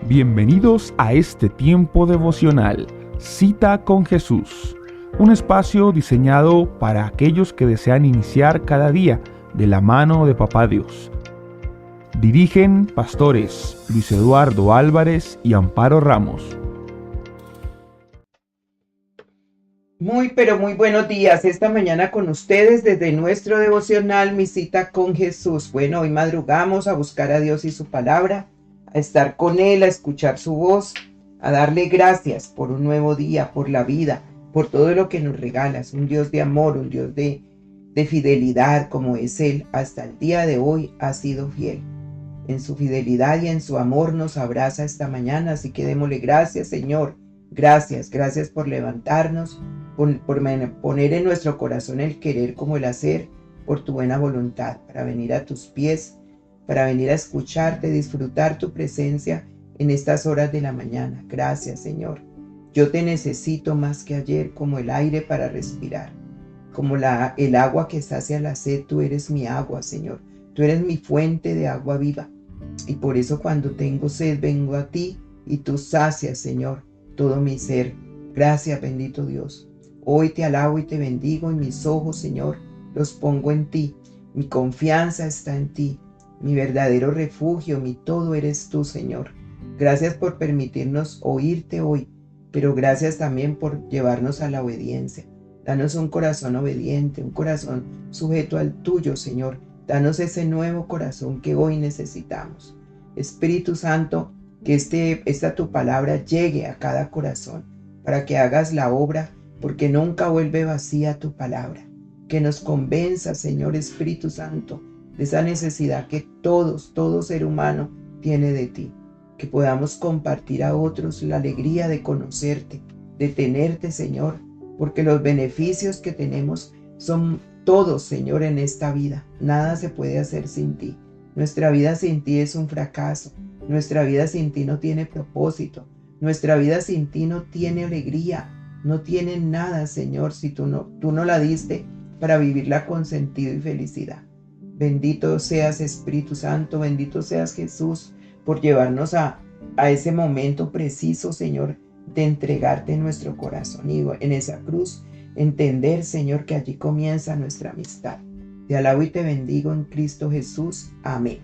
Bienvenidos a este tiempo devocional, Cita con Jesús, un espacio diseñado para aquellos que desean iniciar cada día de la mano de Papá Dios. Dirigen pastores Luis Eduardo Álvarez y Amparo Ramos. Pero muy buenos días. Esta mañana con ustedes desde nuestro devocional Mi Cita con Jesús. Bueno, hoy madrugamos a buscar a Dios y su palabra, a estar con Él, a escuchar su voz, a darle gracias por un nuevo día, por la vida, por todo lo que nos regalas. Un Dios de amor, un Dios de fidelidad como es Él. Hasta el día de hoy ha sido fiel. En su fidelidad y en su amor nos abraza esta mañana, así que démosle gracias, Señor. Gracias por levantarnos, por poner en nuestro corazón el querer como el hacer, por tu buena voluntad, para venir a tus pies, para venir a escucharte, disfrutar tu presencia en estas horas de la mañana. Gracias, Señor. Yo te necesito más que ayer, como el aire para respirar, como el agua que sacia la sed. Tú eres mi agua, Señor. Tú eres mi fuente de agua viva. Y por eso cuando tengo sed vengo a ti y tú sacias, Señor, todo mi ser. Gracias, bendito Dios. Hoy te alabo y te bendigo, y mis ojos, Señor, los pongo en ti. Mi confianza está en ti. Mi verdadero refugio, mi todo eres tú, Señor. Gracias por permitirnos oírte hoy, pero gracias también por llevarnos a la obediencia. Danos un corazón obediente, un corazón sujeto al tuyo, Señor. Danos ese nuevo corazón que hoy necesitamos. Espíritu Santo, que esta tu palabra llegue a cada corazón para que hagas la obra, porque nunca vuelve vacía tu palabra. Que nos convenza, Señor Espíritu Santo, de esa necesidad que todo ser humano tiene de ti. Que podamos compartir a otros la alegría de conocerte, de tenerte, Señor, porque los beneficios que tenemos son todos, Señor, en esta vida. Nada se puede hacer sin ti. Nuestra vida sin ti es un fracaso. Nuestra vida sin ti no tiene propósito. Nuestra vida sin ti no tiene alegría. No tiene nada, Señor, si tú no la diste para vivirla con sentido y felicidad. Bendito seas, Espíritu Santo, bendito seas, Jesús, por llevarnos a ese momento preciso, Señor, de entregarte nuestro corazón. Y en esa cruz, entender, Señor, que allí comienza nuestra amistad. Te alabo y te bendigo en Cristo Jesús. Amén.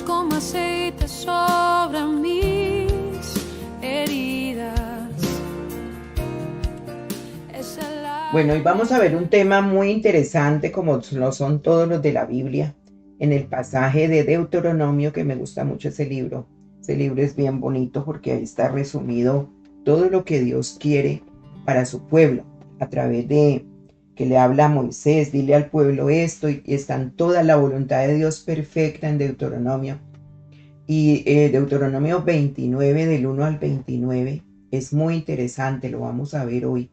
Como aceite sobre mis heridas. Bueno, hoy vamos a ver un tema muy interesante, como lo son todos los de la Biblia, en el pasaje de Deuteronomio, que me gusta mucho ese libro. Ese libro es bien bonito porque ahí está resumido todo lo que Dios quiere para su pueblo, a través de que le habla a Moisés, dile al pueblo esto, y está toda la voluntad de Dios perfecta en Deuteronomio. Y Deuteronomio 29, del 1 al 29, es muy interesante, lo vamos a ver hoy.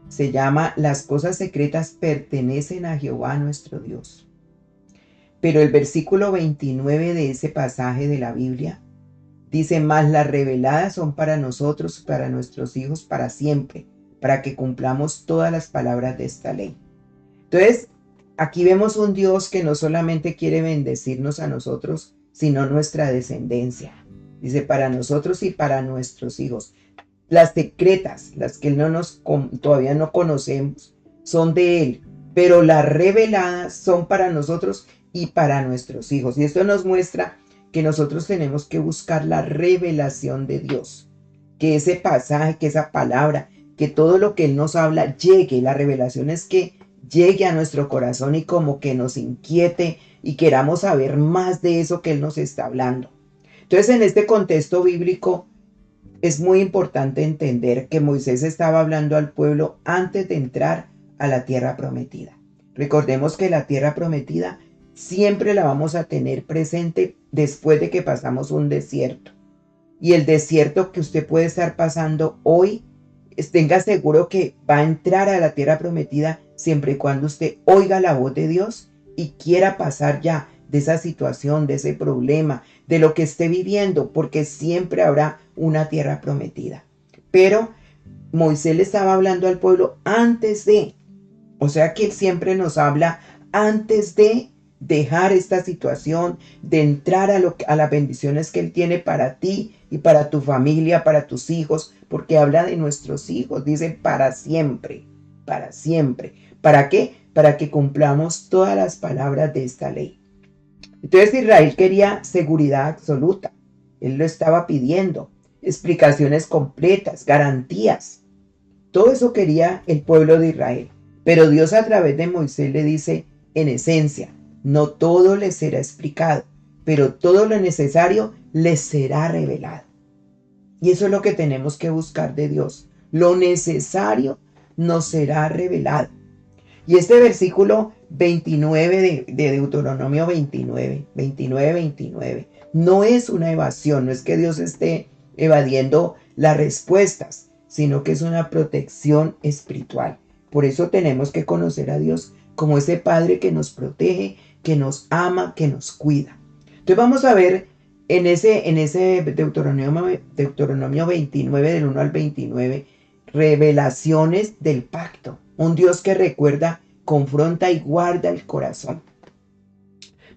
Se llama Las cosas secretas pertenecen a Jehová nuestro Dios. Pero el versículo 29 de ese pasaje de la Biblia dice: mas las reveladas son para nosotros, para nuestros hijos, para siempre, para que cumplamos todas las palabras de esta ley. Entonces, aquí vemos un Dios que no solamente quiere bendecirnos a nosotros, sino nuestra descendencia. Dice, para nosotros y para nuestros hijos. Las secretas, las que todavía no conocemos, son de Él, pero las reveladas son para nosotros y para nuestros hijos. Y esto nos muestra que nosotros tenemos que buscar la revelación de Dios, que ese pasaje, que esa palabra, que todo lo que Él nos habla llegue. La revelación es que llegue a nuestro corazón y como que nos inquiete y queramos saber más de eso que Él nos está hablando. Entonces, en este contexto bíblico es muy importante entender que Moisés estaba hablando al pueblo antes de entrar a la tierra prometida. Recordemos que la tierra prometida siempre la vamos a tener presente después de que pasamos un desierto. Y el desierto que usted puede estar pasando hoy tenga seguro que va a entrar a la tierra prometida siempre y cuando usted oiga la voz de Dios y quiera pasar ya de esa situación, de ese problema, de lo que esté viviendo, porque siempre habrá una tierra prometida. Pero Moisés le estaba hablando al pueblo antes de, o sea que él siempre nos habla antes de dejar esta situación, de entrar a las bendiciones que él tiene para ti y para tu familia, para tus hijos, porque habla de nuestros hijos, dice para siempre, para siempre. ¿Para qué? Para que cumplamos todas las palabras de esta ley. Entonces Israel quería seguridad absoluta. Él lo estaba pidiendo. Explicaciones completas, garantías. Todo eso quería el pueblo de Israel. Pero Dios a través de Moisés le dice, en esencia, no todo les será explicado, pero todo lo necesario les será revelado. Y eso es lo que tenemos que buscar de Dios. Lo necesario nos será revelado. Y este versículo 29 de Deuteronomio 29, no es una evasión, no es que Dios esté evadiendo las respuestas, sino que es una protección espiritual. Por eso tenemos que conocer a Dios como ese Padre que nos protege, que nos ama, que nos cuida. Entonces vamos a ver en ese Deuteronomio 29, del 1 al 29, revelaciones del pacto. Un Dios que recuerda, confronta y guarda el corazón.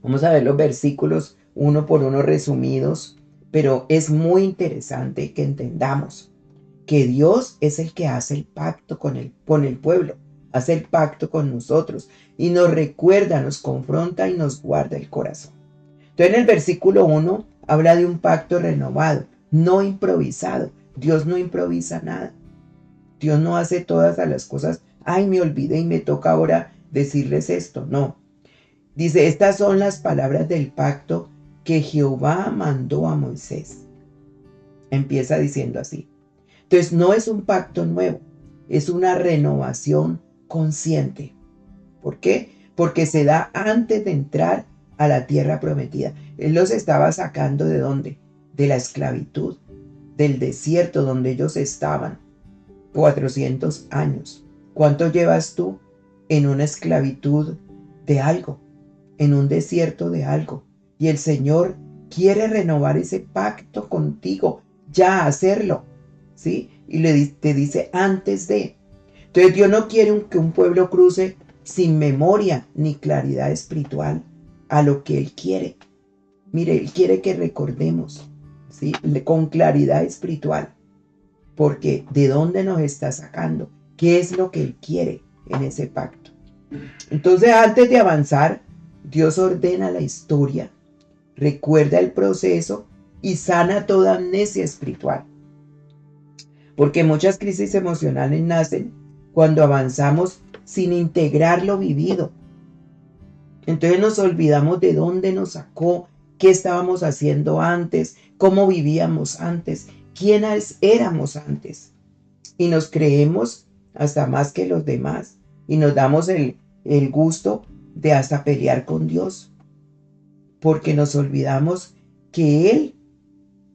Vamos a ver los versículos uno por uno resumidos, pero es muy interesante que entendamos que Dios es el que hace el pacto con el pueblo, hace el pacto con nosotros y nos recuerda, nos confronta y nos guarda el corazón. Entonces en el versículo 1 habla de un pacto renovado, no improvisado. Dios no improvisa nada. Dios no hace todas las cosas, ay, me olvidé y me toca ahora decirles esto. No. Dice, estas son las palabras del pacto que Jehová mandó a Moisés. Empieza diciendo así. Entonces no es un pacto nuevo, es una renovación consciente. ¿Por qué? Porque se da antes de entrar a la tierra prometida. Él los estaba sacando ¿de dónde? De la esclavitud, del desierto donde ellos estaban. 400 años. ¿Cuánto llevas tú en una esclavitud de algo? En un desierto de algo. Y el Señor quiere renovar ese pacto contigo, ya hacerlo, ¿sí? Y te dice antes de. Entonces Dios no quiere que un pueblo cruce sin memoria ni claridad espiritual a lo que Él quiere. Mire, Él quiere que recordemos, ¿sí? Con claridad espiritual. Porque ¿de dónde nos está sacando? ¿Qué es lo que Él quiere en ese pacto? Entonces, antes de avanzar, Dios ordena la historia, recuerda el proceso y sana toda amnesia espiritual. Porque muchas crisis emocionales nacen cuando avanzamos sin integrar lo vivido. Entonces nos olvidamos de dónde nos sacó, qué estábamos haciendo antes, cómo vivíamos antes, quiénes éramos antes. Y nos creemos hasta más que los demás. Y nos damos el gusto de hasta pelear con Dios. Porque nos olvidamos que Él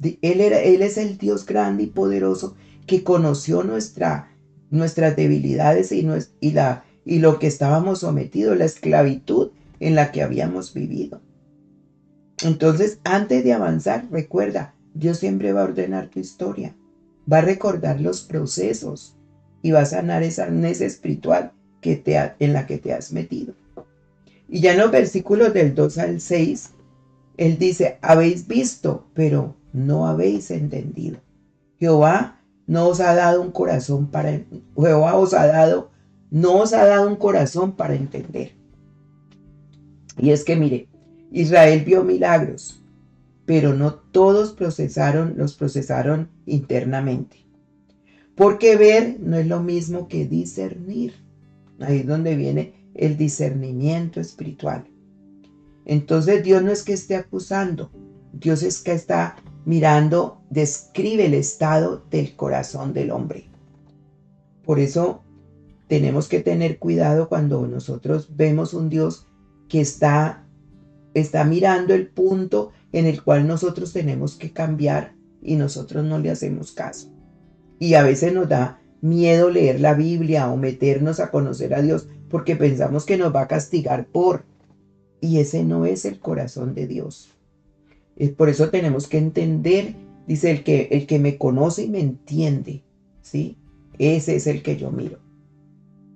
es el Dios grande y poderoso que conoció nuestras debilidades y lo que estábamos sometidos, la esclavitud en la que habíamos vivido. Entonces, antes de avanzar, recuerda, Dios siempre va a ordenar tu historia, va a recordar los procesos y va a sanar esa amnesia espiritual en la que te has metido. Y ya en los versículos del 2 al 6, Él dice, habéis visto, pero no habéis entendido. Jehová no os ha dado un corazón no os ha dado un corazón para entender. Y es que mire, Israel vio milagros, pero no todos los procesaron internamente. Porque ver no es lo mismo que discernir. Ahí es donde viene el discernimiento espiritual. Entonces Dios no es que esté acusando, Dios es que está mirando, describe el estado del corazón del hombre. Por eso tenemos que tener cuidado cuando nosotros vemos un Dios que está mirando el punto en el cual nosotros tenemos que cambiar y nosotros no le hacemos caso. Y a veces nos da miedo leer la Biblia o meternos a conocer a Dios porque pensamos que nos va a castigar y ese no es el corazón de Dios. Por eso tenemos que entender, dice el que me conoce y me entiende, ¿sí? Ese es el que yo miro.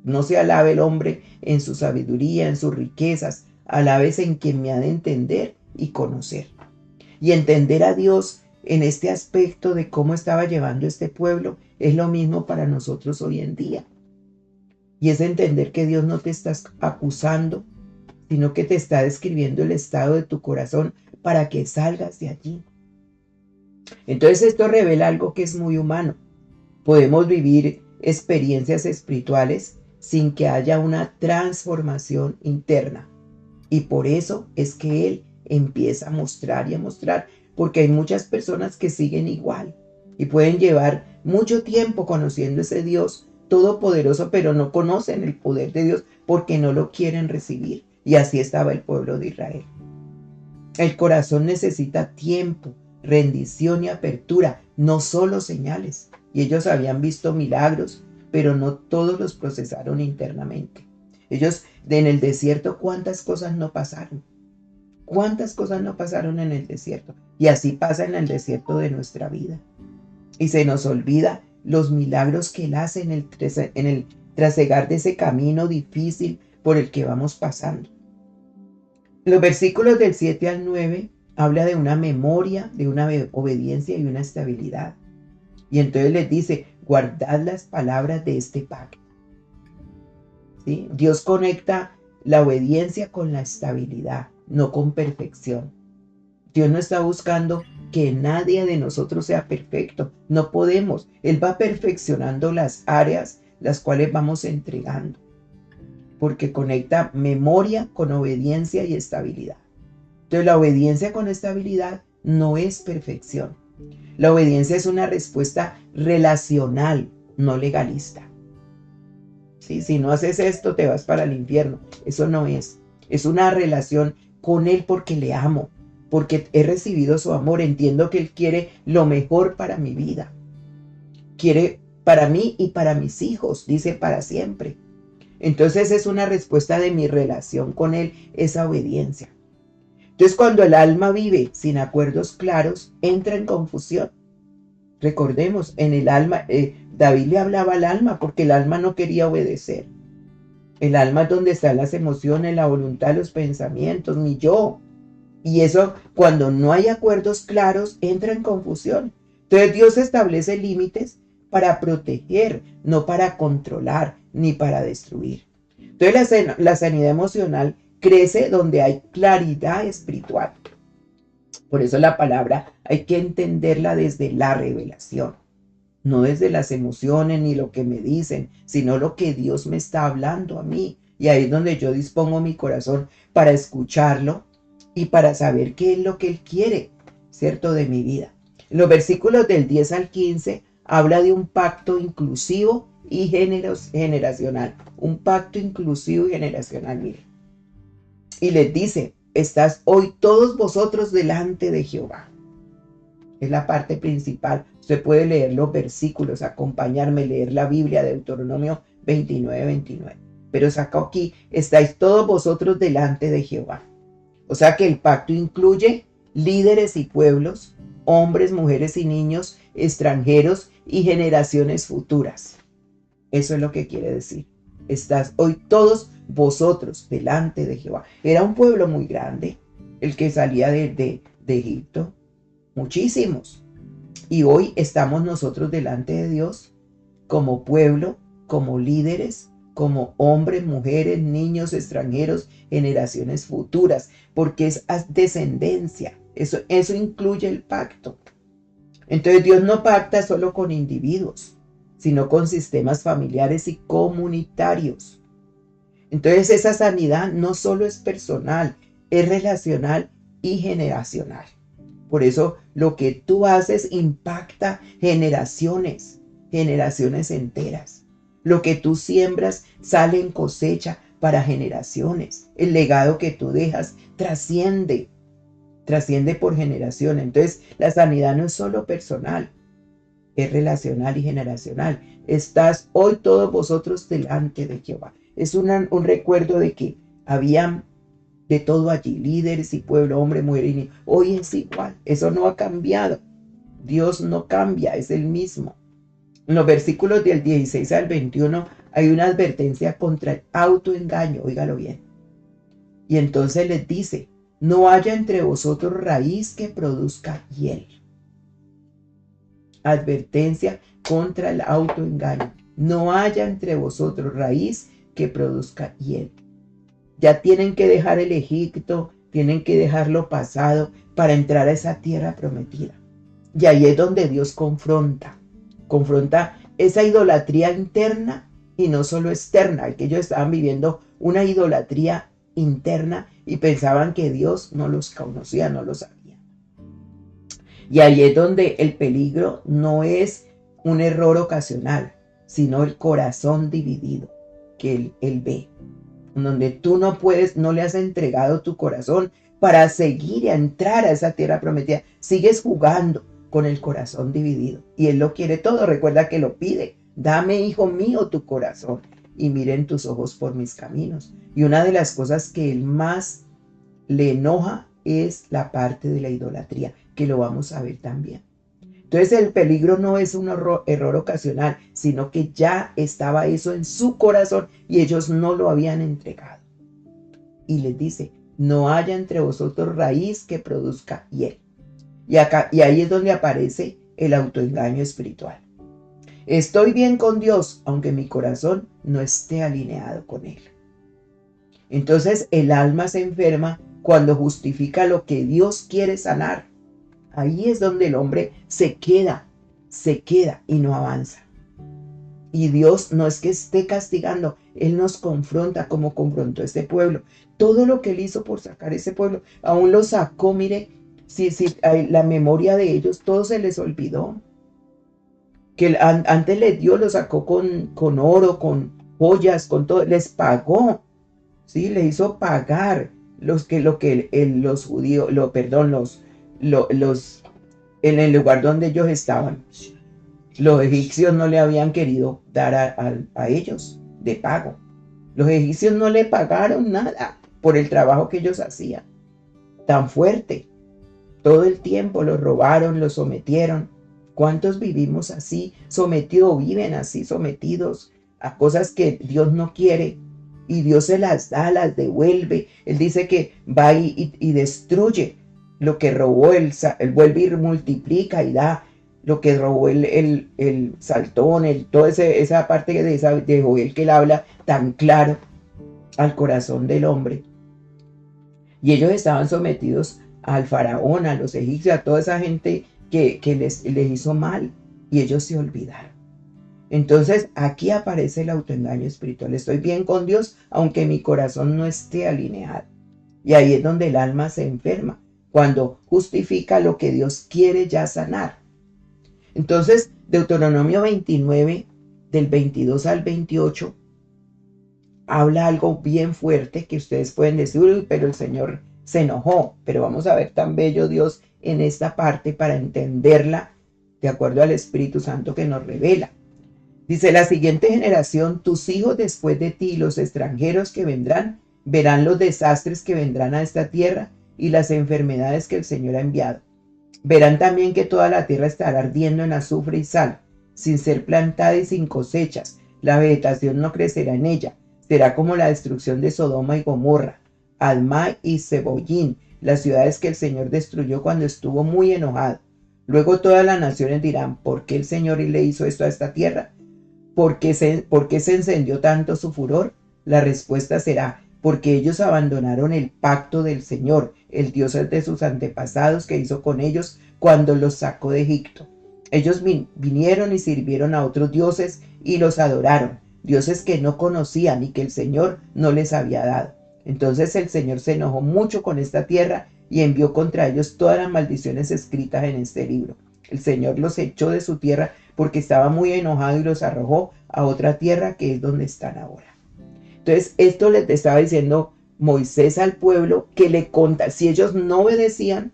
No se alabe el hombre en su sabiduría, en sus riquezas, alabes en quien me ha de entender y conocer. Y entender a Dios en este aspecto de cómo estaba llevando este pueblo es lo mismo para nosotros hoy en día. Y es entender que Dios no te está acusando, sino que te está describiendo el estado de tu corazón para que salgas de allí. Entonces esto revela algo que es muy humano. Podemos vivir experiencias espirituales sin que haya una transformación interna. Y por eso es que Él empieza a mostrar y a mostrar, porque hay muchas personas que siguen igual y pueden llevar mucho tiempo conociendo ese Dios todopoderoso, pero no conocen el poder de Dios porque no lo quieren recibir. Y así estaba el pueblo de Israel. El corazón necesita tiempo, rendición y apertura, no solo señales. Y ellos habían visto milagros, pero no todos los procesaron internamente. Ellos en el desierto, ¿cuántas cosas no pasaron? ¿Cuántas cosas no pasaron en el desierto? Y así pasa en el desierto de nuestra vida. Y se nos olvida los milagros que Él hace en el trasegar de ese camino difícil por el que vamos pasando. Los versículos del 7 al 9 habla de una memoria, de una obediencia y una estabilidad. Y entonces les dice, guardad las palabras de este pacto. ¿Sí? Dios conecta la obediencia con la estabilidad, no con perfección. Dios no está buscando que nadie de nosotros sea perfecto. No podemos. Él va perfeccionando las áreas las cuales vamos entregando. Porque conecta memoria con obediencia y estabilidad. Entonces la obediencia con estabilidad no es perfección. La obediencia es una respuesta relacional, no legalista. ¿Sí? Si no haces esto, te vas para el infierno. Eso no es. Es una relación con Él porque le amo, porque he recibido su amor. Entiendo que Él quiere lo mejor para mi vida. Quiere para mí y para mis hijos, dice para siempre. Entonces es una respuesta de mi relación con Él, esa obediencia. Entonces cuando el alma vive sin acuerdos claros, entra en confusión. Recordemos, en el alma, David le hablaba al alma porque el alma no quería obedecer. El alma es donde están las emociones, la voluntad, los pensamientos, mi yo. Y eso, cuando no hay acuerdos claros, entra en confusión. Entonces Dios establece límites para proteger, no para controlar ni para destruir. Entonces la sanidad emocional crece donde hay claridad espiritual. Por eso la palabra hay que entenderla desde la revelación, no desde las emociones ni lo que me dicen, sino lo que Dios me está hablando a mí. Y ahí es donde yo dispongo mi corazón para escucharlo y para saber qué es lo que Él quiere, ¿cierto?, de mi vida. Los versículos del 10 al 15 habla de un pacto inclusivo y generacional. Un pacto inclusivo y generacional, mire. Y les dice, estás hoy todos vosotros delante de Jehová. Es la parte principal. Usted puede leer los versículos, acompañarme, leer la Biblia, Deuteronomio 29. Pero saco aquí, estáis todos vosotros delante de Jehová. O sea que el pacto incluye líderes y pueblos, hombres, mujeres y niños, extranjeros y generaciones futuras. Eso es lo que quiere decir. Estás hoy todos vosotros delante de Jehová. Era un pueblo muy grande, el que salía de Egipto. Muchísimos. Y hoy estamos nosotros delante de Dios como pueblo, como líderes, como hombres, mujeres, niños, extranjeros, generaciones futuras, porque es descendencia. Eso incluye el pacto. Entonces Dios no pacta solo con individuos, sino con sistemas familiares y comunitarios. Entonces esa sanidad no solo es personal, es relacional y generacional. Por eso lo que tú haces impacta generaciones enteras. Lo que tú siembras sale en cosecha para generaciones. El legado que tú dejas trasciende por generación. Entonces la sanidad no es solo personal, es relacional y generacional. Estás hoy todos vosotros delante de Jehová. Es un recuerdo de que había de todo allí, líderes y pueblo, hombre, mujer y niño. Hoy es igual, eso no ha cambiado. Dios no cambia, es el mismo. En los versículos del 16 al 21 hay una advertencia contra el autoengaño, óigalo bien. Y entonces les dice, no haya entre vosotros raíz que produzca hiel. Advertencia contra el autoengaño. No haya entre vosotros raíz que produzca hiel. Ya tienen que dejar el Egipto, tienen que dejar lo pasado para entrar a esa tierra prometida. Y ahí es donde Dios confronta esa idolatría interna y no solo externa, que ellos estaban viviendo una idolatría interna y pensaban que Dios no los conocía, no los sabía. Y ahí es donde el peligro no es un error ocasional, sino el corazón dividido que él ve. Donde tú no le has entregado tu corazón para seguir y entrar a esa tierra prometida. Sigues jugando con el corazón dividido. Y Él lo quiere todo. Recuerda que lo pide. Dame, hijo mío, tu corazón y miren tus ojos por mis caminos. Y una de las cosas que Él más le enoja es la parte de la idolatría, que lo vamos a ver también. Entonces el peligro no es un error ocasional, sino que ya estaba eso en su corazón y ellos no lo habían entregado. Y les dice, no haya entre vosotros raíz que produzca hiel. Y ahí es donde aparece el autoengaño espiritual. Estoy bien con Dios, aunque mi corazón no esté alineado con Él. Entonces el alma se enferma cuando justifica lo que Dios quiere sanar. Ahí es donde el hombre se queda y no avanza. Y Dios no es que esté castigando, Él nos confronta como confrontó a este pueblo. Todo lo que Él hizo por sacar ese pueblo, aún lo sacó, mire, si la memoria de ellos, todo se les olvidó. Que antes les dio, lo sacó con oro, con joyas, con todo, les pagó, ¿sí? Les hizo pagar los judíos, en el lugar donde ellos estaban. Los egipcios no le habían querido dar a ellos de pago. Los egipcios no le pagaron nada por el trabajo que ellos hacían. Tan fuerte. Todo el tiempo los robaron, los sometieron. ¿Cuántos vivimos así? Viven así, sometidos a cosas que Dios no quiere. Y Dios se las da, las devuelve. Él dice que va y destruye lo que robó, él vuelve y multiplica y da lo que robó el saltón, toda esa parte de Joel que él habla tan claro al corazón del hombre. Y ellos estaban sometidos al faraón, a los egipcios, a toda esa gente que les hizo mal y ellos se olvidaron. Entonces aquí aparece el autoengaño espiritual. Estoy bien con Dios aunque mi corazón no esté alineado. Y ahí es donde el alma se enferma, cuando justifica lo que Dios quiere ya sanar. Entonces, Deuteronomio 29, del 22 al 28, habla algo bien fuerte que ustedes pueden decir, uy, pero el Señor se enojó. Pero vamos a ver tan bello Dios en esta parte para entenderla de acuerdo al Espíritu Santo que nos revela. Dice, la siguiente generación, tus hijos después de ti, los extranjeros que vendrán, verán los desastres que vendrán a esta tierra y las enfermedades que el Señor ha enviado. Verán también que toda la tierra estará ardiendo en azufre y sal, sin ser plantada y sin cosechas. La vegetación no crecerá en ella. Será como la destrucción de Sodoma y Gomorra, Admá y Zeboyín, las ciudades que el Señor destruyó cuando estuvo muy enojado. Luego todas las naciones dirán, ¿por qué el Señor le hizo esto a esta tierra? ¿Por qué se encendió tanto su furor? La respuesta será, porque ellos abandonaron el pacto del Señor, el Dios de sus antepasados que hizo con ellos cuando los sacó de Egipto. Ellos vinieron y sirvieron a otros dioses y los adoraron, dioses que no conocían y que el Señor no les había dado. Entonces el Señor se enojó mucho con esta tierra y envió contra ellos todas las maldiciones escritas en este libro. El Señor los echó de su tierra porque estaba muy enojado y los arrojó a otra tierra que es donde están ahora. Entonces esto les estaba diciendo Moisés al pueblo que le conta, si ellos no obedecían,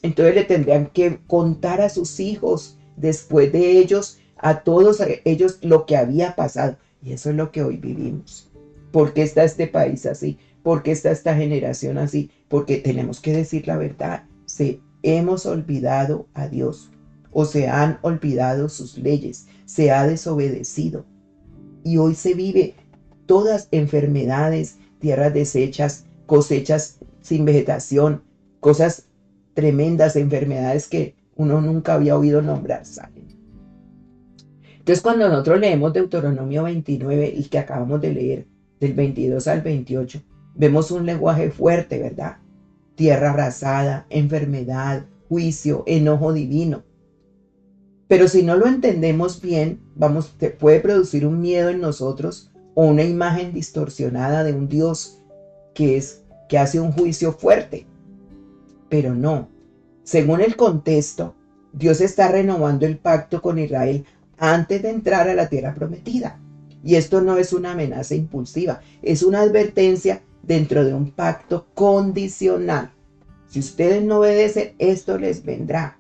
entonces le tendrían que contar a sus hijos después de ellos, a todos ellos lo que había pasado. Y eso es lo que hoy vivimos. ¿Por qué está este país así? ¿Por qué está esta generación así? Porque tenemos que decir la verdad. Hemos olvidado a Dios, o se han olvidado sus leyes, se ha desobedecido. Y hoy se vive todas enfermedades, tierras deshechas, cosechas sin vegetación, cosas tremendas, enfermedades que uno nunca había oído nombrar, salen. Entonces, cuando nosotros leemos Deuteronomio 29, el que acabamos de leer, del 22 al 28, vemos un lenguaje fuerte, ¿verdad? Tierra arrasada, enfermedad, juicio, enojo divino. Pero si no lo entendemos bien, puede producir un miedo en nosotros o una imagen distorsionada de un Dios que hace un juicio fuerte. Pero no. Según el contexto, Dios está renovando el pacto con Israel antes de entrar a la tierra prometida. Y esto no es una amenaza impulsiva, es una advertencia dentro de un pacto condicional. Si ustedes no obedecen, esto les vendrá.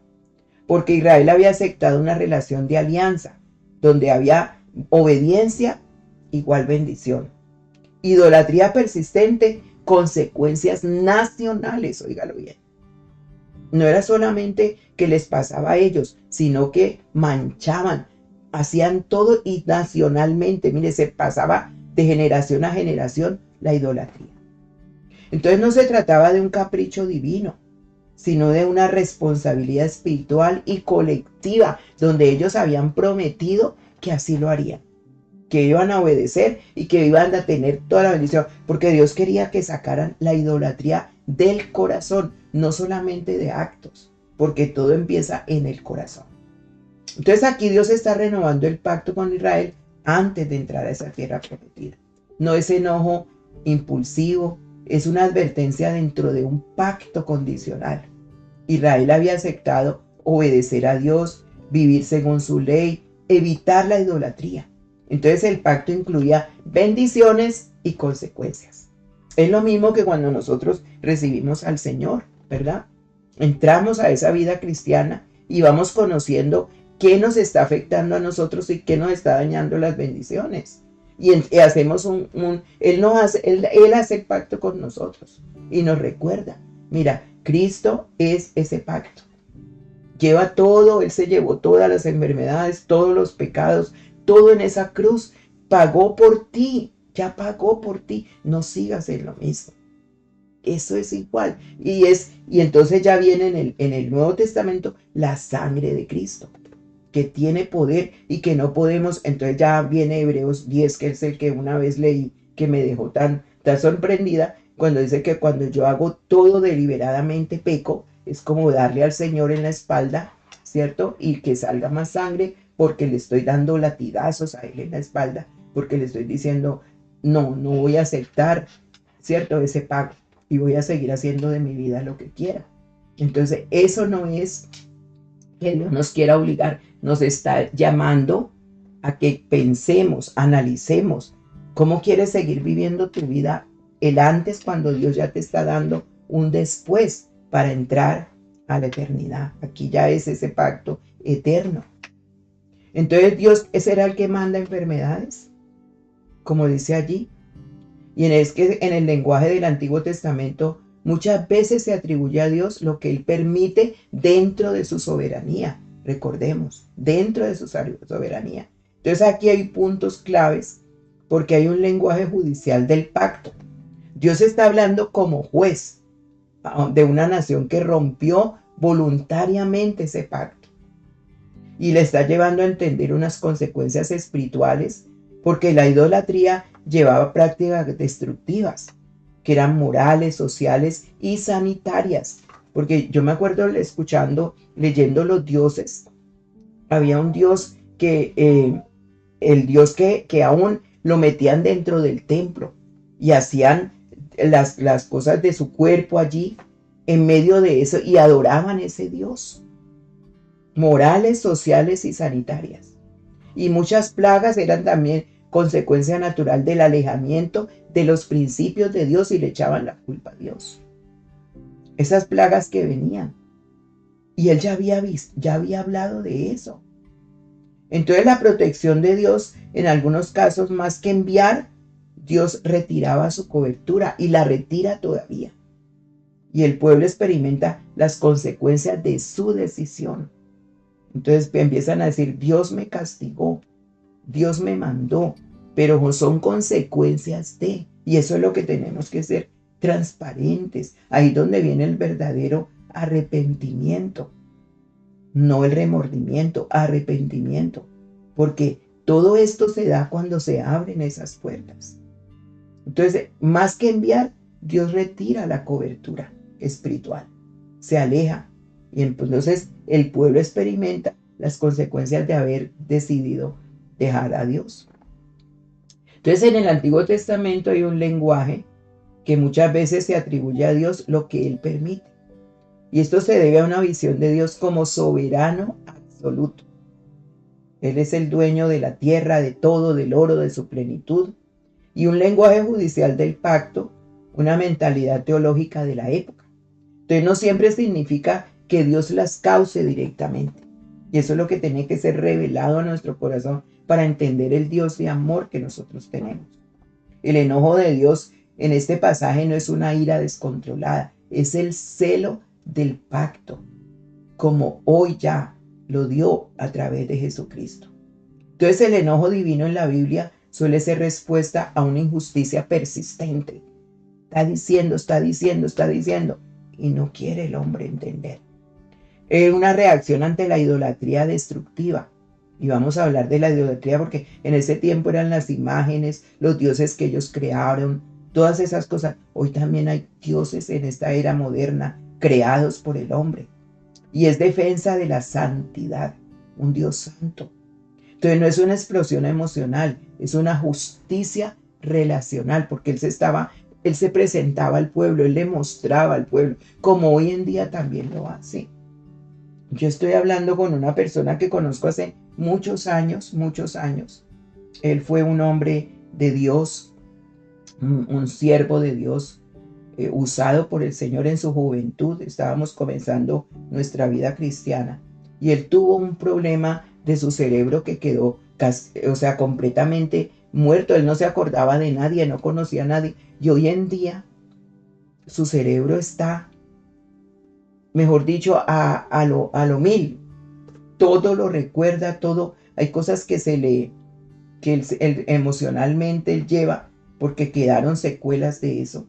Porque Israel había aceptado una relación de alianza, donde había obediencia igual bendición. Idolatría persistente, consecuencias nacionales, óigalo bien. No era solamente que les pasaba a ellos, sino que manchaban, hacían todo y nacionalmente. Mire, se pasaba de generación a generación la idolatría. Entonces no se trataba de un capricho divino, sino de una responsabilidad espiritual y colectiva, donde ellos habían prometido que así lo harían, que iban a obedecer y que iban a tener toda la bendición, porque Dios quería que sacaran la idolatría del corazón, no solamente de actos, porque todo empieza en el corazón. Entonces aquí Dios está renovando el pacto con Israel antes de entrar a esa tierra prometida. No es enojo impulsivo, es una advertencia dentro de un pacto condicional. Israel había aceptado obedecer a Dios, vivir según su ley, evitar la idolatría. Entonces el pacto incluía bendiciones y consecuencias. Es lo mismo que cuando nosotros recibimos al Señor, ¿verdad? Entramos a esa vida cristiana y vamos conociendo qué nos está afectando a nosotros y qué nos está dañando las bendiciones. Y hacemos Él hace el pacto con nosotros y nos recuerda, mira, Cristo es ese pacto. Lleva todo, Él se llevó todas las enfermedades, todos los pecados, todo en esa cruz. Pagó por ti, ya pagó por ti. No sigas en lo mismo. Eso es igual. Y entonces ya viene en el Nuevo Testamento la sangre de Cristo, que tiene poder y que no podemos. Entonces ya viene Hebreos 10, que es el que una vez leí, que me dejó tan sorprendida, cuando dice que cuando yo hago todo deliberadamente peco. Es como darle al Señor en la espalda, ¿cierto? Y que salga más sangre porque le estoy dando latigazos a Él en la espalda, porque le estoy diciendo, no voy a aceptar, ¿cierto? Ese pacto y voy a seguir haciendo de mi vida lo que quiera. Entonces eso no es que Dios nos quiera obligar, nos está llamando a que pensemos, analicemos cómo quieres seguir viviendo tu vida, el antes, cuando Dios ya te está dando un después para entrar a la eternidad. Aquí ya es ese pacto eterno. Entonces Dios será el que manda enfermedades, como dice allí. Y es que en el lenguaje del Antiguo Testamento muchas veces se atribuye a Dios lo que Él permite dentro de su soberanía. Recordemos, dentro de su soberanía. Entonces aquí hay puntos claves porque hay un lenguaje judicial del pacto. Dios está hablando como juez de una nación que rompió voluntariamente ese pacto y le está llevando a entender unas consecuencias espirituales, porque la idolatría llevaba prácticas destructivas que eran morales, sociales y sanitarias. Porque yo me acuerdo leyendo los dioses, había un dios el dios que aún lo metían dentro del templo y hacían las cosas de su cuerpo allí en medio de eso y adoraban ese Dios. Morales, sociales y sanitarias. Y muchas plagas eran también consecuencia natural del alejamiento de los principios de Dios y le echaban la culpa a Dios. Esas plagas que venían Y él ya había hablado de eso. Entonces la protección de Dios, en algunos casos, más que enviar, Dios retiraba su cobertura y la retira todavía. Y el pueblo experimenta las consecuencias de su decisión. Entonces empiezan a decir, Dios me castigó, Dios me mandó, pero son consecuencias de, y eso es lo que tenemos que ser transparentes. Ahí donde viene el verdadero arrepentimiento, no el remordimiento, arrepentimiento, porque todo esto se da cuando se abren esas puertas. Entonces, más que enviar, Dios retira la cobertura espiritual, se aleja, y entonces el pueblo experimenta las consecuencias de haber decidido dejar a Dios. Entonces, en el Antiguo Testamento hay un lenguaje que muchas veces se atribuye a Dios lo que Él permite. Y esto se debe a una visión de Dios como soberano absoluto. Él es el dueño de la tierra, de todo, del oro, de su plenitud. Y un lenguaje judicial del pacto, una mentalidad teológica de la época. Entonces no siempre significa que Dios las cause directamente. Y eso es lo que tiene que ser revelado a nuestro corazón para entender el Dios de amor que nosotros tenemos. El enojo de Dios en este pasaje no es una ira descontrolada, es el celo del pacto, como hoy ya lo dio a través de Jesucristo. Entonces el enojo divino en la Biblia suele ser respuesta a una injusticia persistente. Está diciendo, y no quiere el hombre entender. Es una reacción ante la idolatría destructiva. Y vamos a hablar de la idolatría porque en ese tiempo eran las imágenes, los dioses que ellos crearon, todas esas cosas. Hoy también hay dioses en esta era moderna creados por el hombre. Y es defensa de la santidad, un Dios santo. Entonces no es una explosión emocional, es una justicia relacional, porque él se presentaba al pueblo, él le mostraba al pueblo, como hoy en día también lo hace. Yo estoy hablando con una persona que conozco hace muchos años. Él fue un hombre de Dios, un siervo de Dios, usado por el Señor en su juventud. Estábamos comenzando nuestra vida cristiana y él tuvo un problema de su cerebro que quedó, completamente muerto. Él no se acordaba de nadie, no conocía a nadie, y hoy en día su cerebro está, mejor dicho, a lo mil. Todo lo recuerda, todo. Hay cosas que él emocionalmente él lleva porque quedaron secuelas de eso,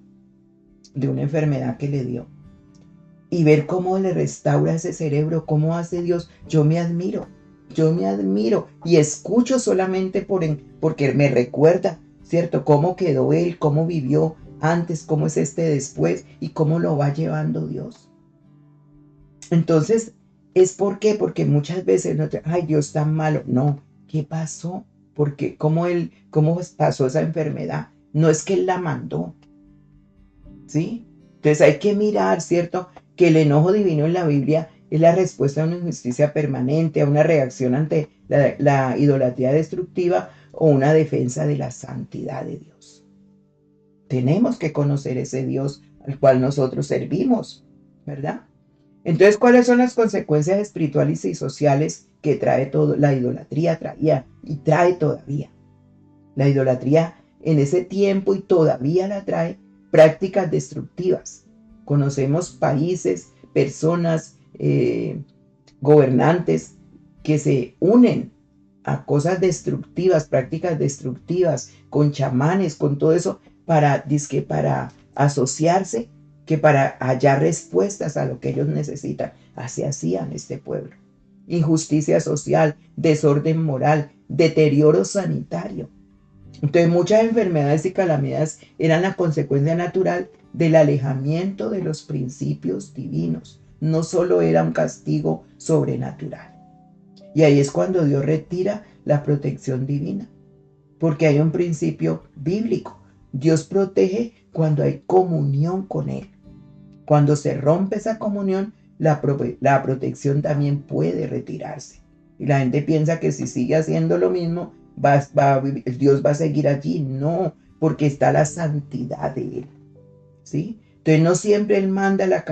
de una enfermedad que le dio. Y ver cómo le restaura ese cerebro, cómo hace Dios, yo me admiro y escucho solamente porque me recuerda, ¿cierto? Cómo quedó él, cómo vivió antes, cómo es después y cómo lo va llevando Dios. Entonces, ¿por qué? Porque muchas veces ay, Dios tan malo. No, ¿qué pasó? Porque ¿cómo pasó esa enfermedad? No es que él la mandó, ¿sí? Entonces hay que mirar, ¿cierto? Que el enojo divino en la Biblia es la respuesta a una injusticia permanente, a una reacción ante la idolatría destructiva o una defensa de la santidad de Dios. Tenemos que conocer ese Dios al cual nosotros servimos, ¿verdad? Entonces, ¿cuáles son las consecuencias espirituales y sociales que trae todo? La idolatría traía y trae todavía. La idolatría en ese tiempo y todavía la trae prácticas destructivas. Conocemos países, personas, gobernantes que se unen a cosas destructivas, prácticas destructivas, con chamanes, con todo eso, para asociarse, que para hallar respuestas a lo que ellos necesitan. Así hacían este pueblo. Injusticia social, desorden moral, deterioro sanitario. Entonces muchas enfermedades y calamidades eran la consecuencia natural del alejamiento de los principios divinos. No solo era un castigo sobrenatural. Y ahí es cuando Dios retira la protección divina, porque hay un principio bíblico. Dios protege cuando hay comunión con Él. Cuando se rompe esa comunión, la protección también puede retirarse. Y la gente piensa que si sigue haciendo lo mismo, Dios va a seguir allí. No, porque está la santidad de Él, ¿sí? Entonces no siempre Él manda la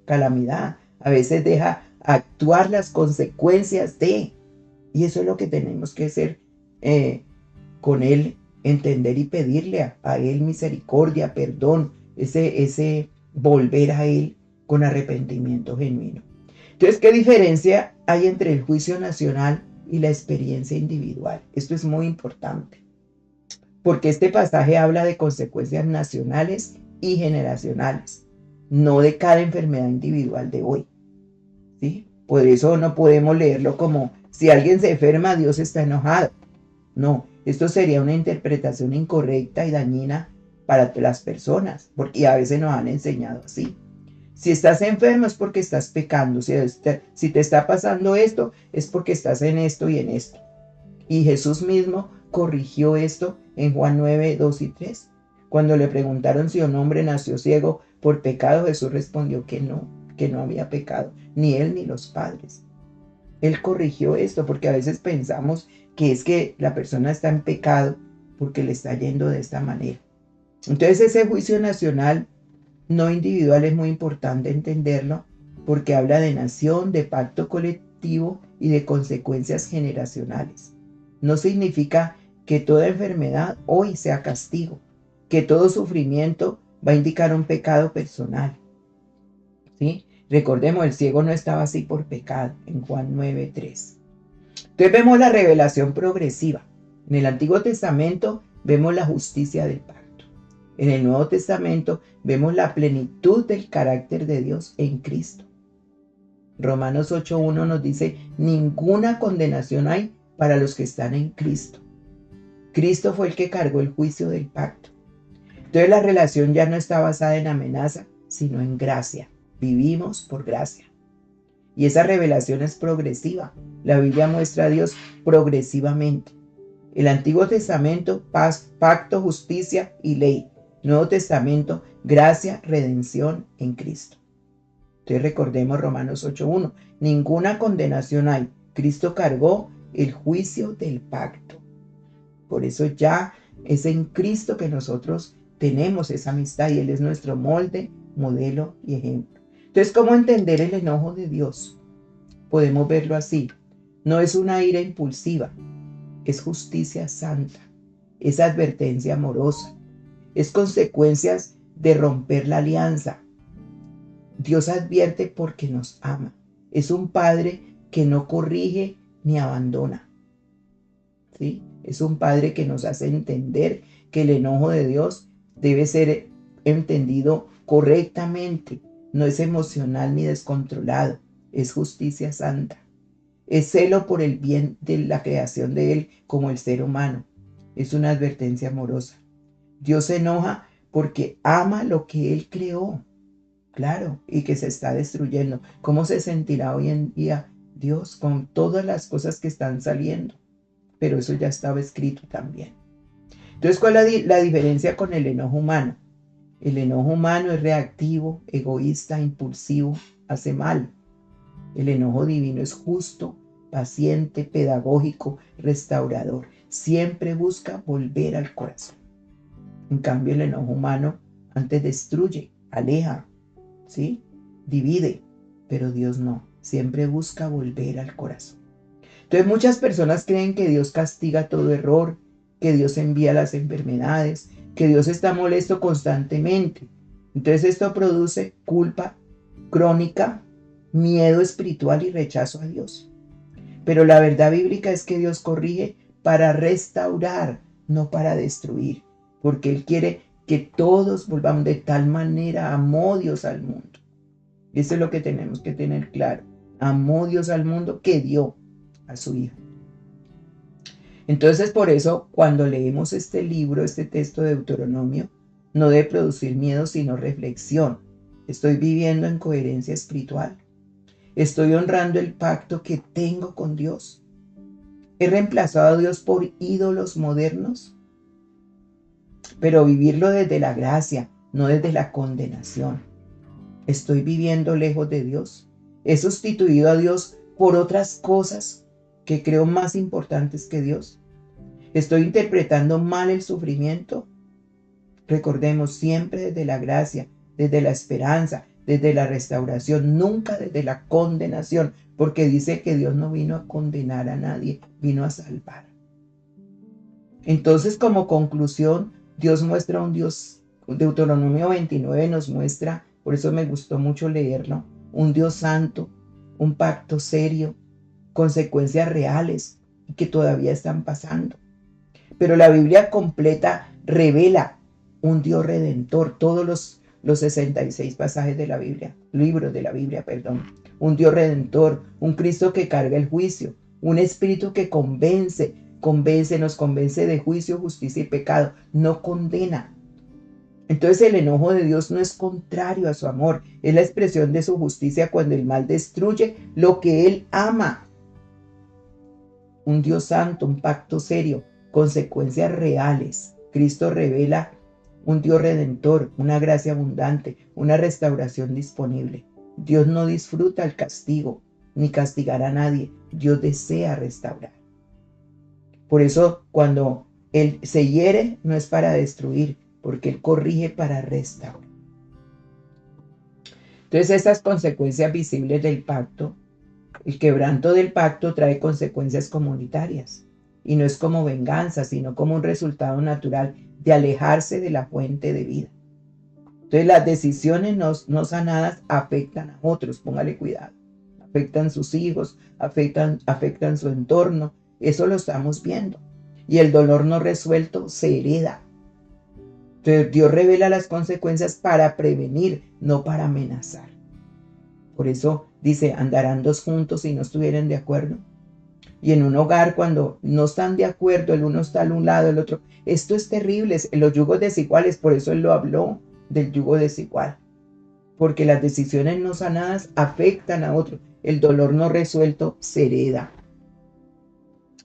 calamidad. A veces deja actuar las consecuencias de. Y eso es lo que tenemos que hacer con Él, entender y pedirle a Él misericordia, perdón, ese volver a Él con arrepentimiento genuino. Entonces, ¿qué diferencia hay entre el juicio nacional y la experiencia individual? Esto es muy importante, porque este pasaje habla de consecuencias nacionales y generacionales, no de cada enfermedad individual de hoy, ¿sí? Por eso no podemos leerlo como si alguien se enferma, Dios está enojado. No, esto sería una interpretación incorrecta y dañina para las personas, porque a veces nos han enseñado así. Si estás enfermo es porque estás pecando, si te está pasando esto es porque estás en esto y en esto. Y Jesús mismo corrigió esto en Juan 9, 2 y 3. Cuando le preguntaron si un hombre nació ciego por pecado, Jesús respondió que no había pecado, ni él ni los padres. Él corrigió esto porque a veces pensamos que es que la persona está en pecado porque le está yendo de esta manera. Entonces ese juicio nacional, no individual, es muy importante entenderlo porque habla de nación, de pacto colectivo y de consecuencias generacionales. No significa que toda enfermedad hoy sea castigo, que todo sufrimiento va a indicar un pecado personal, ¿sí? Recordemos, el ciego no estaba así por pecado, en Juan 9:3. Entonces vemos la revelación progresiva. En el Antiguo Testamento vemos la justicia del pacto. En el Nuevo Testamento vemos la plenitud del carácter de Dios en Cristo. Romanos 8:1 nos dice, ninguna condenación hay para los que están en Cristo. Cristo fue el que cargó el juicio del pacto. Entonces la relación ya no está basada en amenaza, sino en gracia. Vivimos por gracia. Y esa revelación es progresiva. La Biblia muestra a Dios progresivamente. El Antiguo Testamento, paz, pacto, justicia y ley. Nuevo Testamento, gracia, redención en Cristo. Entonces recordemos Romanos 8:1. Ninguna condenación hay. Cristo cargó el juicio del pacto. Por eso ya es en Cristo que nosotros tenemos esa amistad y Él es nuestro molde, modelo y ejemplo. Entonces, ¿cómo entender el enojo de Dios? Podemos verlo así. No es una ira impulsiva, es justicia santa, es advertencia amorosa, es consecuencias de romper la alianza. Dios advierte porque nos ama. Es un Padre que no corrige ni abandona, ¿sí? Es un Padre que nos hace entender que el enojo de Dios debe ser entendido correctamente. No es emocional ni descontrolado, es justicia santa. Es celo por el bien de la creación de Él como el ser humano. Es una advertencia amorosa. Dios se enoja porque ama lo que Él creó, claro, y que se está destruyendo. ¿Cómo se sentirá hoy en día Dios con todas las cosas que están saliendo? Pero eso ya estaba escrito también. Entonces, ¿cuál es la diferencia con el enojo humano? El enojo humano es reactivo, egoísta, impulsivo, hace mal. El enojo divino es justo, paciente, pedagógico, restaurador. Siempre busca volver al corazón. En cambio, el enojo humano antes destruye, aleja, ¿sí? Divide, pero Dios no. Siempre busca volver al corazón. Entonces, muchas personas creen que Dios castiga todo error, que Dios envía las enfermedades, que Dios está molesto constantemente. Entonces esto produce culpa crónica, miedo espiritual y rechazo a Dios. Pero la verdad bíblica es que Dios corrige para restaurar, no para destruir, porque Él quiere que todos volvamos. De tal manera amó Dios al mundo. Eso es lo que tenemos que tener claro. Amó Dios al mundo que dio a su Hijo. Entonces, por eso, cuando leemos este libro, este texto de Deuteronomio, no debe producir miedo, sino reflexión. Estoy viviendo en coherencia espiritual. Estoy honrando el pacto que tengo con Dios. He reemplazado a Dios por ídolos modernos, pero vivirlo desde la gracia, no desde la condenación. Estoy viviendo lejos de Dios. He sustituido a Dios por otras cosas que creo más importantes que Dios. ¿Estoy interpretando mal el sufrimiento? Recordemos siempre desde la gracia, desde la esperanza, desde la restauración, nunca desde la condenación, porque dice que Dios no vino a condenar a nadie, vino a salvar. Entonces, como conclusión, Dios muestra un Dios, Deuteronomio 29 nos muestra, por eso me gustó mucho leerlo, un Dios santo, un pacto serio, consecuencias reales y que todavía están pasando. Pero la Biblia completa revela un Dios redentor, todos los 66 pasajes de la Biblia, libros de la Biblia, perdón. Un Dios redentor, un Cristo que carga el juicio, un Espíritu que nos convence de juicio, justicia y pecado, no condena. Entonces el enojo de Dios no es contrario a su amor, es la expresión de su justicia cuando el mal destruye lo que Él ama. Un Dios santo, un pacto serio, consecuencias reales. Cristo revela un Dios redentor, una gracia abundante, una restauración disponible. Dios no disfruta el castigo, ni castigar a nadie. Dios desea restaurar. Por eso, cuando Él se hiere, no es para destruir, porque Él corrige para restaurar. Entonces, estas consecuencias visibles del pacto, el quebranto del pacto trae consecuencias comunitarias. Y no es como venganza, sino como un resultado natural de alejarse de la fuente de vida. Entonces, las decisiones no sanadas afectan a otros, póngale cuidado. Afectan sus hijos, afectan su entorno. Eso lo estamos viendo. Y el dolor no resuelto se hereda. Entonces, Dios revela las consecuencias para prevenir, no para amenazar. Por eso dice, andarán dos juntos si no estuvieran de acuerdo. Y en un hogar, cuando no están de acuerdo, el uno está al un lado, el otro. Esto es terrible, los yugos desiguales, por eso Él lo habló del yugo desigual. Porque las decisiones no sanadas afectan a otro. El dolor no resuelto se hereda.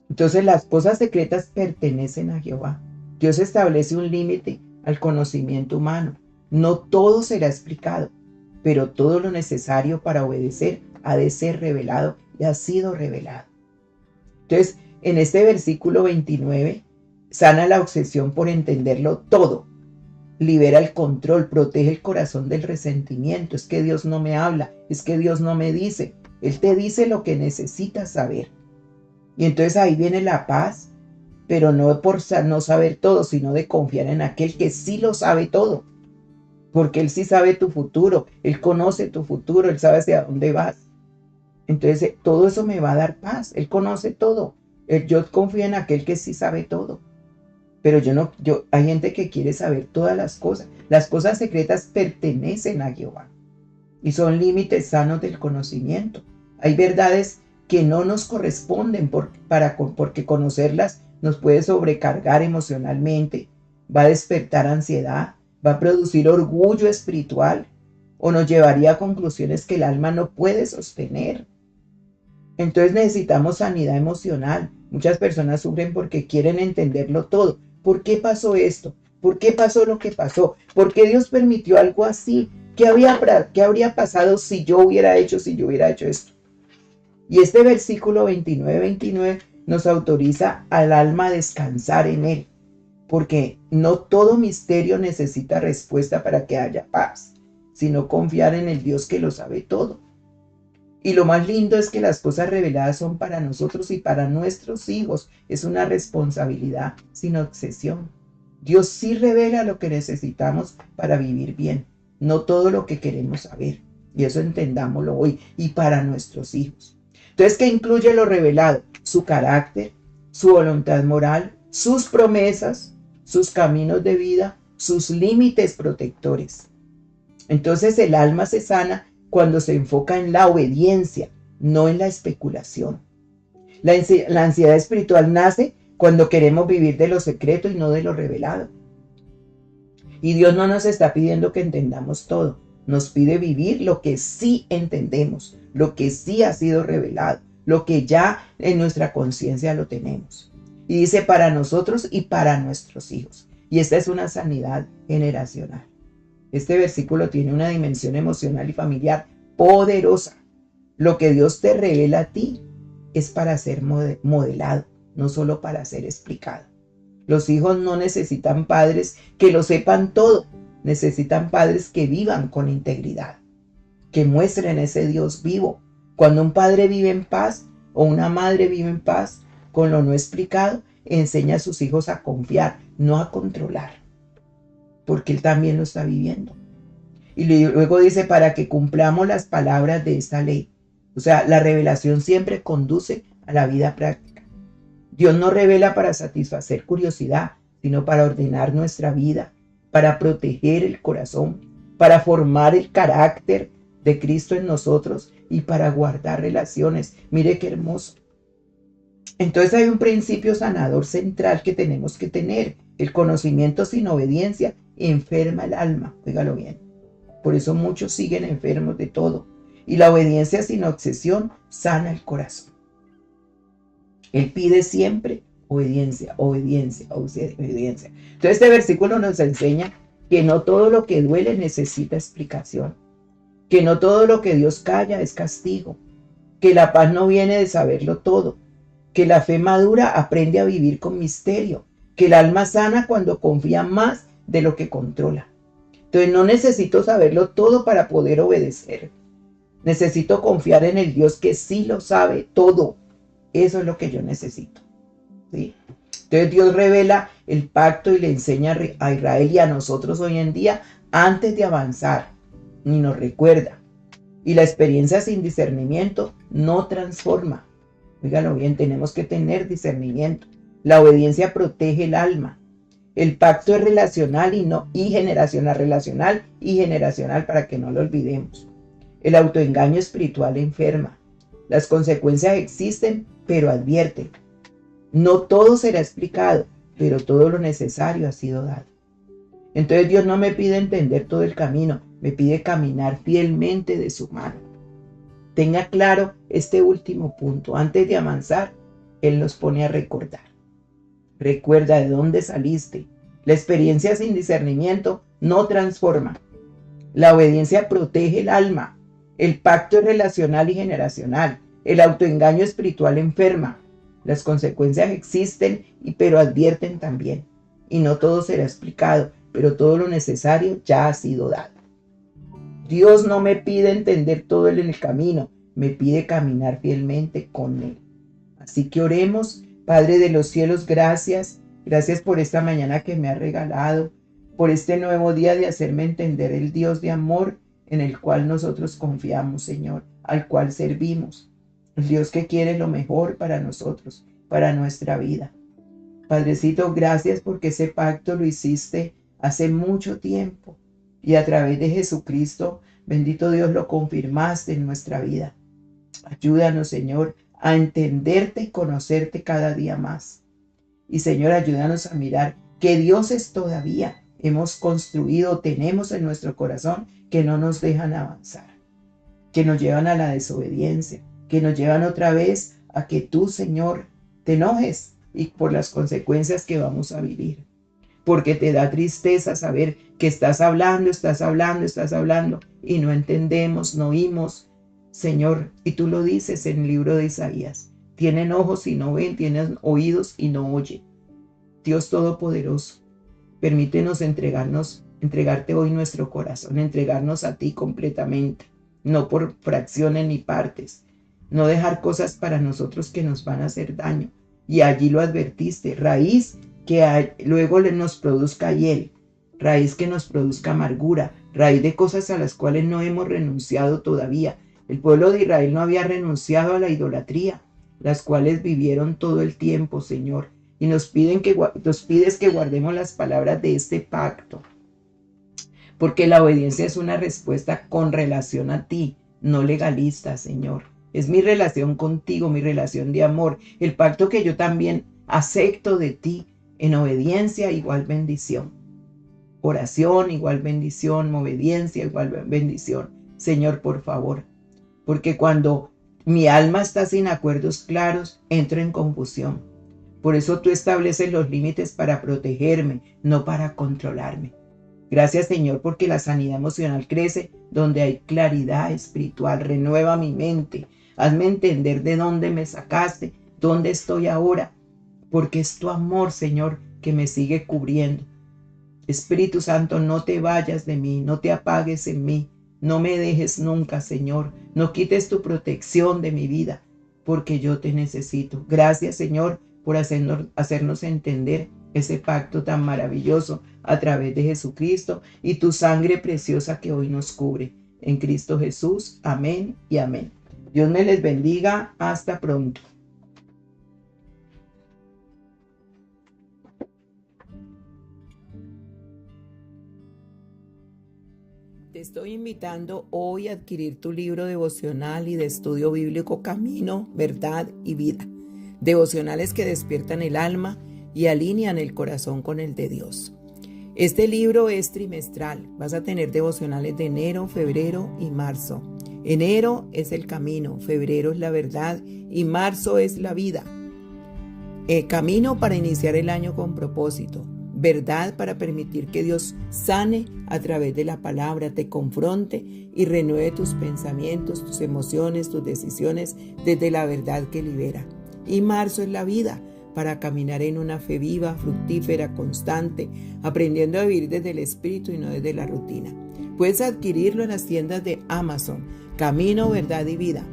Entonces las cosas secretas pertenecen a Jehová. Dios establece un límite al conocimiento humano. No todo será explicado, pero todo lo necesario para obedecer ha de ser revelado y ha sido revelado. Entonces, en este versículo 29, sana la obsesión por entenderlo todo. Libera el control, protege el corazón del resentimiento. Es que Dios no me habla, es que Dios no me dice. Él te dice lo que necesitas saber. Y entonces ahí viene la paz, pero no por no saber todo, sino de confiar en aquel que sí lo sabe todo. Porque Él sí sabe tu futuro, Él conoce tu futuro, Él sabe hacia dónde vas. Entonces todo eso me va a dar paz, Él conoce todo. Yo confío en aquel que sí sabe todo. Pero hay gente que quiere saber todas las cosas. Las cosas secretas pertenecen a Jehová. Y son límites sanos del conocimiento. Hay verdades que no nos corresponden porque conocerlas nos puede sobrecargar emocionalmente, va a despertar ansiedad, va a producir orgullo espiritual o nos llevaría a conclusiones que el alma no puede sostener. Entonces necesitamos sanidad emocional. Muchas personas sufren porque quieren entenderlo todo. ¿Por qué pasó esto? ¿Por qué pasó lo que pasó? ¿Por qué Dios permitió algo así? ¿Qué habría pasado si yo hubiera hecho esto? Y este versículo 29 nos autoriza al alma a descansar en Él, porque no todo misterio necesita respuesta para que haya paz, sino confiar en el Dios que lo sabe todo. Y lo más lindo es que las cosas reveladas son para nosotros y para nuestros hijos. Es una responsabilidad sin obsesión. Dios sí revela lo que necesitamos para vivir bien, no todo lo que queremos saber. Y eso entendámoslo hoy y para nuestros hijos. Entonces, ¿qué incluye lo revelado? Su carácter, su voluntad moral, sus promesas, sus caminos de vida, sus límites protectores. Entonces el alma se sana cuando se enfoca en la obediencia, no en la especulación. La ansiedad espiritual nace cuando queremos vivir de lo secreto y no de lo revelado. Y Dios no nos está pidiendo que entendamos todo. Nos pide vivir lo que sí entendemos, lo que sí ha sido revelado, lo que ya en nuestra conciencia lo tenemos. Y dice para nosotros y para nuestros hijos. Y esta es una sanidad generacional. Este versículo tiene una dimensión emocional y familiar poderosa. Lo que Dios te revela a ti es para ser modelado, no solo para ser explicado. Los hijos no necesitan padres que lo sepan todo, necesitan padres que vivan con integridad. que muestren ese Dios vivo. Cuando un padre vive en paz o una madre vive en paz con lo no explicado, enseña a sus hijos a confiar, no a controlar, porque él también lo está viviendo. Y luego dice, para que cumplamos las palabras de esta ley. O sea, la revelación siempre conduce a la vida práctica. Dios no revela para satisfacer curiosidad, sino para ordenar nuestra vida, para proteger el corazón, para formar el carácter de Cristo en nosotros y para guardar relaciones. Mire qué hermoso. Entonces hay un principio sanador central que tenemos que tener. El conocimiento sin obediencia enferma el alma. Óigalo bien. Por eso muchos siguen enfermos de todo. Y la obediencia sin obsesión sana el corazón. Él pide siempre obediencia, obediencia, obediencia. Entonces este versículo nos enseña que no todo lo que duele necesita explicación. Que no todo lo que Dios calla es castigo. Que la paz no viene de saberlo todo. Que la fe madura aprende a vivir con misterio. Que el alma sana cuando confía más de lo que controla. Entonces no necesito saberlo todo para poder obedecer. Necesito confiar en el Dios que sí lo sabe todo. Eso es lo que yo necesito. ¿Sí? Entonces Dios revela el pacto y le enseña a Israel y a nosotros hoy en día antes de avanzar. Y nos recuerda. Y la experiencia sin discernimiento no transforma. Óigalo bien, tenemos que tener discernimiento. La obediencia protege el alma. El pacto es relacional y generacional. Relacional y generacional para que no lo olvidemos. El autoengaño espiritual enferma. Las consecuencias existen, pero advierten. No todo será explicado, pero todo lo necesario ha sido dado. Entonces Dios no me pide entender todo el camino, me pide caminar fielmente de su mano. Tenga claro este último punto. Antes de avanzar, Él nos pone a recordar. Recuerda de dónde saliste. La experiencia sin discernimiento no transforma. La obediencia protege el alma. El pacto es relacional y generacional. El autoengaño espiritual enferma. Las consecuencias existen, pero advierten también. Y no todo será explicado, pero todo lo necesario ya ha sido dado. Dios no me pide entender todo en el camino, me pide caminar fielmente con Él. Así que oremos. Padre de los cielos, gracias. Gracias por esta mañana que me ha regalado, por este nuevo día de hacerme entender el Dios de amor en el cual nosotros confiamos, Señor, al cual servimos. El Dios que quiere lo mejor para nosotros, para nuestra vida. Padrecito, gracias porque ese pacto lo hiciste hace mucho tiempo y a través de Jesucristo, bendito Dios, lo confirmaste en nuestra vida. Ayúdanos, Señor, a entenderte y conocerte cada día más. Y Señor, ayúdanos a mirar que dioses todavía hemos construido, tenemos en nuestro corazón, que no nos dejan avanzar, que nos llevan a la desobediencia, que nos llevan otra vez a que tú, Señor, te enojes y por las consecuencias que vamos a vivir. Porque te da tristeza saber que estás hablando y no entendemos, no oímos, Señor. Y tú lo dices en el libro de Isaías. Tienen ojos y no ven, tienen oídos y no oyen. Dios Todopoderoso, permítenos entregarte hoy nuestro corazón, entregarnos a ti completamente, no por fracciones ni partes, no dejar cosas para nosotros que nos van a hacer daño. Y allí lo advertiste, raíz que luego nos produzca hiel, raíz que nos produzca amargura, raíz de cosas a las cuales no hemos renunciado todavía. El pueblo de Israel no había renunciado a la idolatría, las cuales vivieron todo el tiempo, Señor. Y nos pides que guardemos las palabras de este pacto. Porque la obediencia es una respuesta con relación a ti, no legalista, Señor. Es mi relación contigo, mi relación de amor. El pacto que yo también acepto de ti. En obediencia igual bendición. Oración igual bendición. Obediencia igual bendición. Señor, por favor. Porque cuando mi alma está sin acuerdos claros, entro en confusión. Por eso tú estableces los límites para protegerme, no para controlarme. Gracias, Señor, porque la sanidad emocional crece donde hay claridad espiritual. Renueva mi mente. Hazme entender de dónde me sacaste, dónde estoy ahora. Porque es tu amor, Señor, que me sigue cubriendo. Espíritu Santo, no te vayas de mí, no te apagues en mí. No me dejes nunca, Señor. No quites tu protección de mi vida, porque yo te necesito. Gracias, Señor, por hacernos entender ese pacto tan maravilloso a través de Jesucristo y tu sangre preciosa que hoy nos cubre. En Cristo Jesús. Amén y amén. Dios me les bendiga. Hasta pronto. Te estoy invitando hoy a adquirir tu libro devocional y de estudio bíblico Camino, Verdad y Vida. Devocionales que despiertan el alma y alinean el corazón con el de Dios. Este libro es trimestral. Vas a tener devocionales de enero, febrero y marzo. Enero es el camino, febrero es la verdad y marzo es la vida. Camino para iniciar el año con propósito. Verdad para permitir que Dios sane a través de la palabra, te confronte y renueve tus pensamientos, tus emociones, tus decisiones desde la verdad que libera. Y marzo es la vida, para caminar en una fe viva, fructífera, constante, aprendiendo a vivir desde el espíritu y no desde la rutina. Puedes adquirirlo en las tiendas de Amazon, Camino, Verdad y Vida.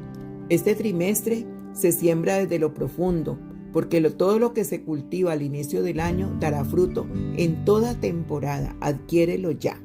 Este trimestre se siembra desde lo profundo, porque todo lo que se cultiva al inicio del año dará fruto en toda temporada. Adquiérelo ya.